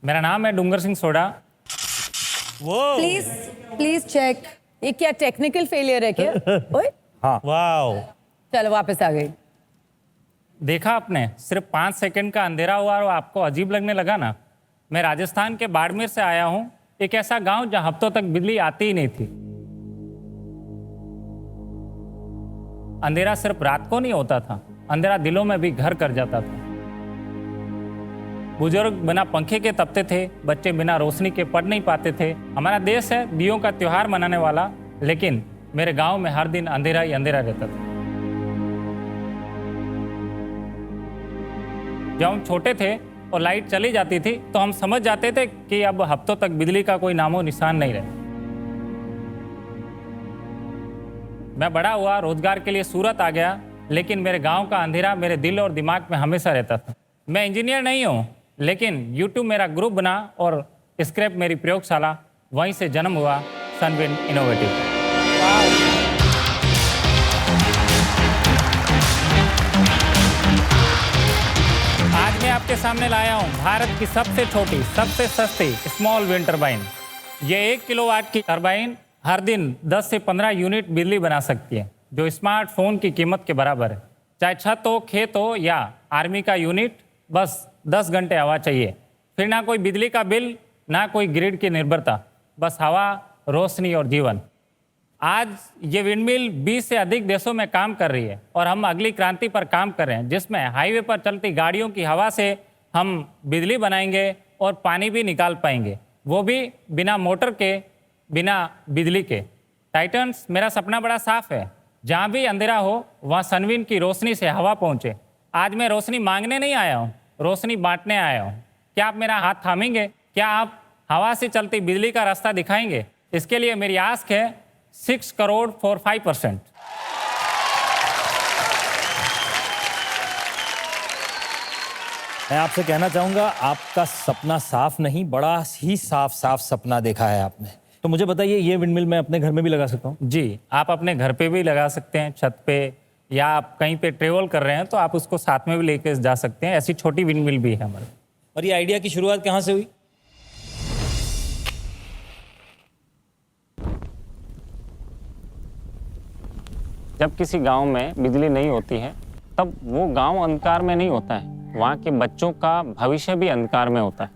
मेरा नाम है डूंगर सिंह सोडा। वो प्लीज चेक। ये क्या टेक्निकल फेलियर है क्या? ओए वाओ, चलो वापस आ गई। देखा आपने, सिर्फ 5 सेकंड का अंधेरा हुआ और आपको अजीब लगने लगा ना। मैं राजस्थान के बाड़मेर से आया हूँ, एक ऐसा गांव जहां हफ्तों तक बिजली आती ही नहीं थी। अंधेरा सिर्फ रात को नहीं होता था, अंधेरा दिलों में भी घर कर जाता था। बुजुर्ग बिना पंखे के तपते थे, बच्चे बिना रोशनी के पढ़ नहीं पाते थे। हमारा देश है दियों का त्योहार मनाने वाला, लेकिन मेरे गांव में हर दिन अंधेरा ही अंधेरा रहता था। जब हम छोटे थे और लाइट चली जाती थी तो हम समझ जाते थे कि अब हफ्तों तक बिजली का कोई नामो निशान नहीं रहे। मैं बड़ा हुआ, रोजगार के लिए सूरत आ गया, लेकिन मेरे गांव का अंधेरा मेरे दिल और दिमाग में हमेशा रहता था। मैं इंजीनियर नहीं हूं, लेकिन YouTube मेरा ग्रुप बना और स्क्रैप मेरी प्रयोगशाला, वहीं से जन्म हुआ सनविन इनोवेटिव। आज मैं आपके सामने लाया हूं भारत की सबसे छोटी, सबसे सस्ती स्मॉल विंड टर्बाइन। ये 1 किलोवाट की टर्बाइन हर दिन 10 से 15 यूनिट बिजली बना सकती है, जो स्मार्टफोन की कीमत के बराबर है। चाहे छत हो, खेत हो या आर्मी का यूनिट, बस 10 घंटे हवा चाहिए। फिर ना कोई बिजली का बिल, ना कोई ग्रिड की निर्भरता, बस हवा, रोशनी और जीवन। आज ये विंडमिल 20 से अधिक देशों में काम कर रही है और हम अगली क्रांति पर काम कर रहे हैं, जिसमें हाईवे पर चलती गाड़ियों की हवा से हम बिजली बनाएंगे और पानी भी निकाल पाएंगे, वो भी बिना मोटर के, बिना बिजली के। टाइटन्स, मेरा सपना बड़ा साफ है, जहाँ भी अंधेरा हो वहाँ सनविन की रोशनी से हवा पहुँचे। आज मैं रोशनी मांगने नहीं आया हूँ, रोशनी बांटने आया हूँ। क्या आप मेरा हाथ थामेंगे? क्या आप हवा से चलती बिजली का रास्ता दिखाएंगे? इसके लिए मेरी आस्क है 6 करोड़ for 5%। मैं आपसे कहना चाहूंगा, आपका सपना साफ नहीं, बड़ा ही साफ सपना देखा है आपने। तो मुझे बताइए, ये विंडमिल मैं अपने घर में भी लगा सकता हूँ? जी, आप अपने घर पे भी लगा सकते हैं, छत पे, या आप कहीं पे ट्रेवल कर रहे हैं तो आप उसको साथ में भी लेके जा सकते हैं। ऐसी छोटी विंडमिल भी है हमारे। और ये आइडिया की शुरुआत कहाँ से हुई? जब किसी गांव में बिजली नहीं होती है, तब वो गांव अंधकार में नहीं होता है, वहाँ के बच्चों का भविष्य भी अंधकार में होता है।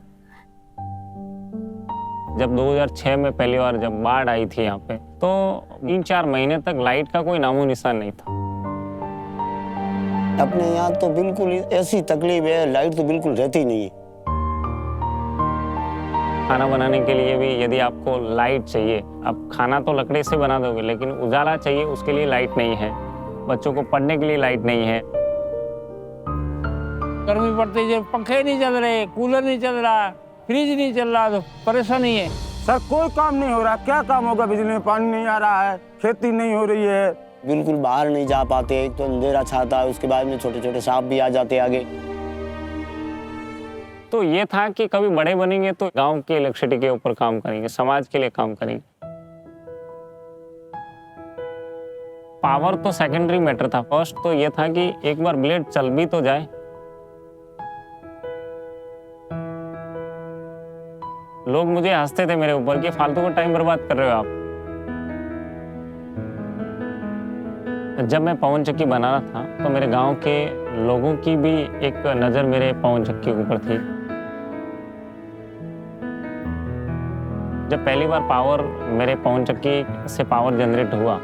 जब 2006 में पहली बार जब बाढ़ आई थी यहाँ पे, तो 3-4 महीने तक लाइट का कोई नामो निशान नहीं था। अपने यहाँ तो बिल्कुल ऐसी तकलीफ है, लाइट तो बिल्कुल रहती नहीं है। खाना बनाने के लिए भी यदि आपको लाइट चाहिए, अब खाना तो लकड़ी से बना दोगे, लेकिन उजाला चाहिए, उसके लिए लाइट नहीं है। बच्चों को पढ़ने के लिए लाइट नहीं है। गर्मी पड़ती है, पंखे नहीं चल रहे, कूलर नहीं चल रहा, फ्रिज नहीं चल रहा, तो परेशानी है। सर कोई काम नहीं हो रहा, क्या काम होगा? बिजली में पानी नहीं आ रहा है, खेती नहीं हो रही है, बिल्कुल बाहर नहीं जा पाते। एक तो अंधेरा छाता है, उसके बाद में छोटे छोटे सांप भी आ जाते आगे। तो ये था कि कभी बड़े बनेंगे तो गांव की इलेक्ट्रिसिटी के ऊपर काम करेंगे, समाज के लिए काम करेंगे। पावर तो सेकेंडरी मैटर था, फर्स्ट तो ये था कि एक बार ब्लेड चल भी तो जाए। लोग मुझे हंसते थे मेरे ऊपर कि फालतू का टाइम बर्बाद कर रहे हो आप। जब मैं पवन चक्की बना रहा था तो मेरे गांव के लोगों की भी एक नज़र मेरे पवन चक्की के ऊपर थी। जब पहली बार पावर मेरे पवन चक्की से पावर जनरेट हुआ,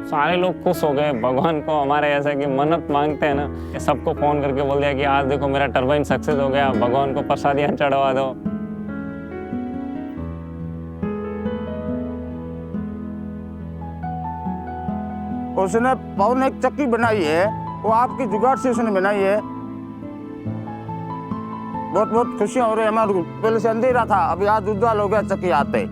सारे लोग खुश हो गए। भगवान को हमारे ऐसा कि मन्नत मांगते हैं ना, सबको फोन करके बोल दिया कि आज देखो मेरा टरबाइन सक्सेस हो गया, भगवान को प्रसादियां चढ़वा दो। उसने पवन एक चक्की बनाई है, वो आपकी जुगाड़ से उसने बनाई है। बहुत बहुत खुशियां हो रही है हमारे को। पहले से अंधेरा था, अभी आज उज्जवल हो गया चक्की आते।